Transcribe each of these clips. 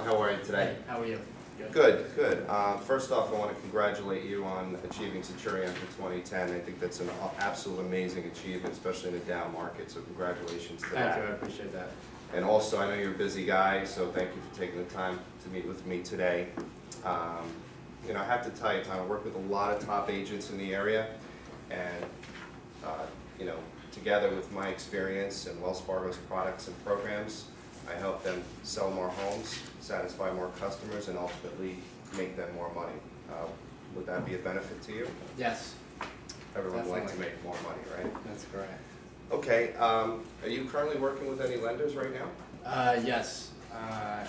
How are you today? Hey, how are you? Good, good. First off, I want to congratulate you on achieving Centurion for 2010. I think that's an absolute amazing achievement, especially in a down market, so congratulations to that. Thank you, I appreciate that. And also, I know you're a busy guy, so thank you for taking the time to meet with me today. You know, I have to tell you, I work with a lot of top agents in the area, and you know, together with my experience and Wells Fargo's products and programs, I help them sell more homes, satisfy more customers, and ultimately make them more money. Would that be a benefit to you? Yes. Everyone would like to make more money, right? That's correct. Okay. Are you currently working with any lenders right now? Yes. I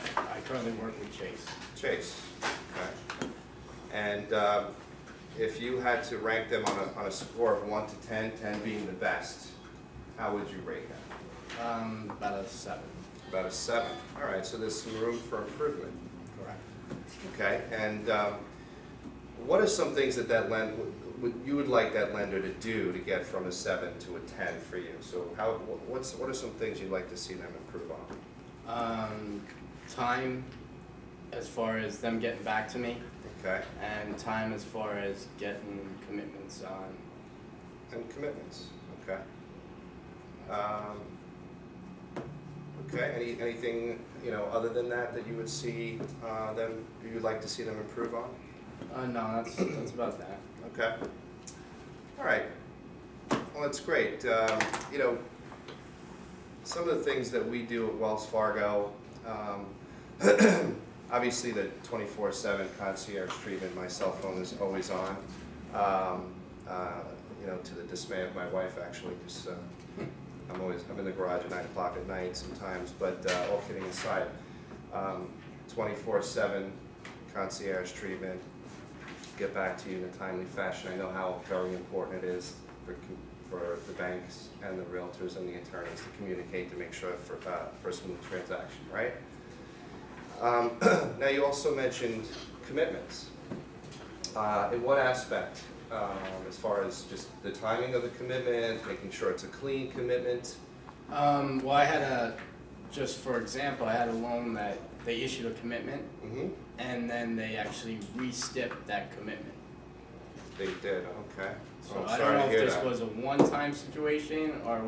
currently work with Chase. Chase. Okay. And if you had to rank them on a score of 1 to 10, 10 being the best, how would you rate them? About a 7. About a 7. All right, so there's some room for improvement. Correct. Okay, and what are some things that you would like that lender to do to get from a 7 to a 10 for you? So what are some things you'd like to see them improve on? Time, as far as them getting back to me. Okay. And time as far as getting commitments on. And commitments, okay. Okay, anything, you know, other than that you would see you'd like to see them improve on? No, that's about that. Okay. All right. Well, that's great. You know, some of the things that we do at Wells Fargo, obviously the 24/7 concierge treatment, my cell phone is always on. You know, to the dismay of my wife, actually, because I'm in the garage at 9 o'clock at night sometimes. But all kidding aside, 24/7 concierge treatment, get back to you in a timely fashion. I know how very important it is for the banks and the realtors and the attorneys to communicate to make sure for a smooth transaction, right? Now you also mentioned commitments. In what aspect? As far as just the timing of the commitment, making sure it's a clean commitment? Well, I had just for example, I had a loan that they issued a commitment, and then they actually re-stipped that commitment. They did, okay. So I don't know if this was a one-time situation, or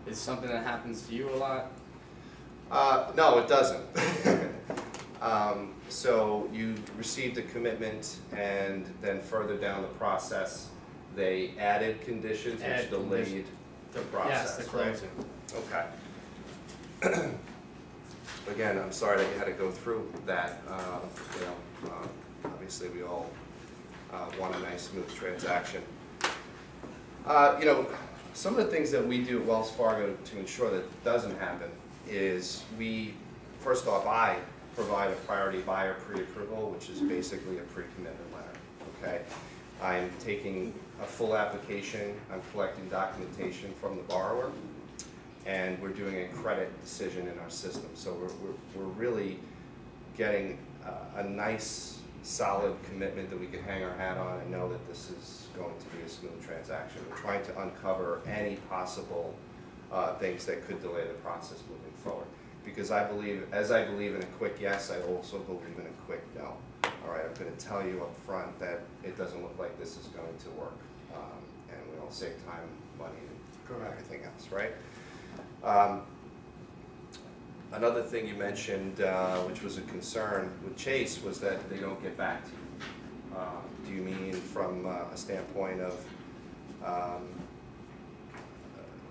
is something that happens to you a lot? No, it doesn't. So you received a commitment, and then further down the process, they added conditions which delayed the process, yes, the closing. Right? Okay. Again, I'm sorry that you had to go through that. You know, obviously we all want a nice, smooth transaction. You know, some of the things that we do at Wells Fargo to ensure that it doesn't happen is first off, I provide a priority buyer pre-approval, which is basically a pre-commitment letter, okay? I'm taking a full application, I'm collecting documentation from the borrower, and we're doing a credit decision in our system. So we're really getting a nice, solid commitment that we can hang our hat on and know that this is going to be a smooth transaction. We're trying to uncover any possible things that could delay the process moving forward. Because as I believe in a quick yes, I also believe in a quick no. All right, I'm going to tell you up front that it doesn't look like this is going to work, and we'll save time, money, and everything else, right? Another thing you mentioned, which was a concern with Chase, was that they don't get back to you. Do you mean from a standpoint of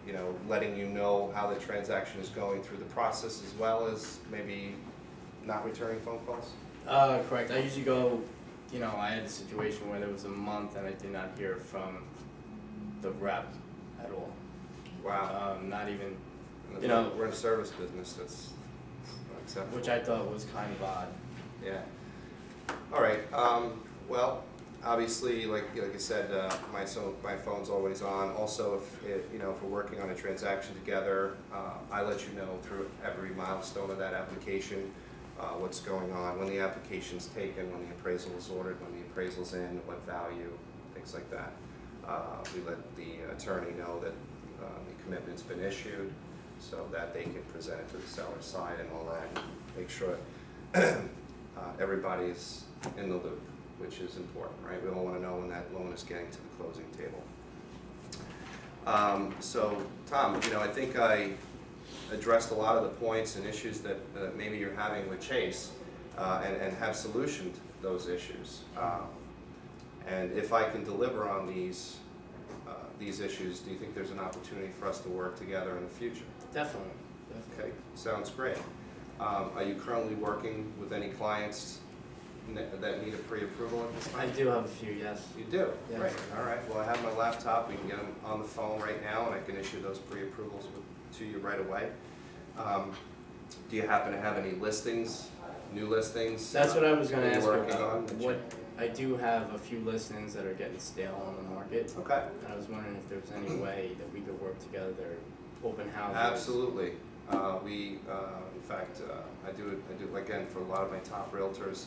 you know, letting you know how the transaction is going through the process, as well as maybe not returning phone calls? Correct. I usually go, you know, I had a situation where there was a month and I did not hear from the rep at all. Wow. Not even, you know, we're in a service business, that's not acceptable. which I thought was kind of odd. Yeah. All right. Well, obviously, like I said, my phone's always on. Also, if we're working on a transaction together, I let you know through every milestone of that application what's going on, when the application's taken, when the appraisal is ordered, when the appraisal's in, what value, things like that. We let the attorney know that the commitment's been issued, so that they can present it to the seller's side and all that, and make sure everybody's in the loop, which is important, right? We all want to know when that loan is getting to the closing table. So, Tom, I think I addressed a lot of the points and issues that maybe you're having with Chase, and have solutioned those issues. And if I can deliver on these issues, do you think there's an opportunity for us to work together in the future? Definitely. Okay, sounds great. Are you currently working with any clients that need a pre-approval at this time? I do have a few, yes. You do? Yes. Great, all right. Well, I have my laptop, we can get them on the phone right now, and I can issue those pre-approvals to you right away. Do you happen to have any listings, new listings? That's what I was going to that ask you're you working about. on that you- What, I do have a few listings that are getting stale on the market. Okay. And I was wondering if there was any way that we could work together, open houses. Absolutely. In fact, I do again for a lot of my top realtors.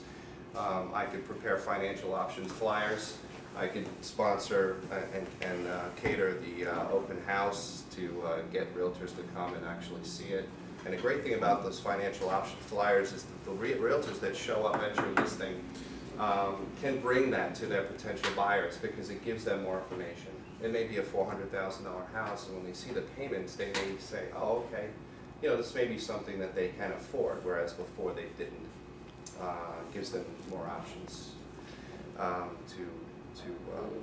I could prepare financial options flyers. I could sponsor and cater the open house to get realtors to come and actually see it. And the great thing about those financial option flyers is that the realtors that show up at your listing can bring that to their potential buyers because it gives them more information. It may be a $400,000 house, and when they see the payments, they may say, oh, okay, this may be something that they can afford, whereas before they didn't. Gives them more options to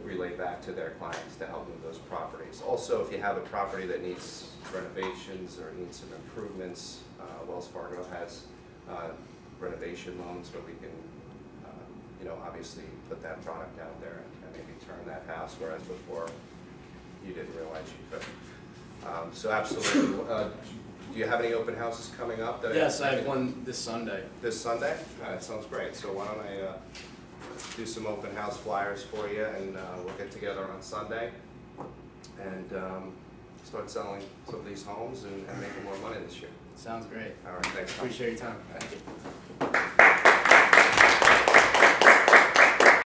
relay back to their clients to help move those properties. Also, if you have a property that needs renovations or needs some improvements, Wells Fargo has renovation loans where we can obviously put that product out there and maybe turn that house, whereas before you didn't realize you could. So absolutely. Do you have any open houses coming up? Yes, I have one this Sunday. This Sunday? That sounds great. So why don't I do some open house flyers for you, and we'll get together on Sunday and start selling some of these homes and making more money this year. Sounds great. All right, thanks, Tom. Appreciate your time. Thank you.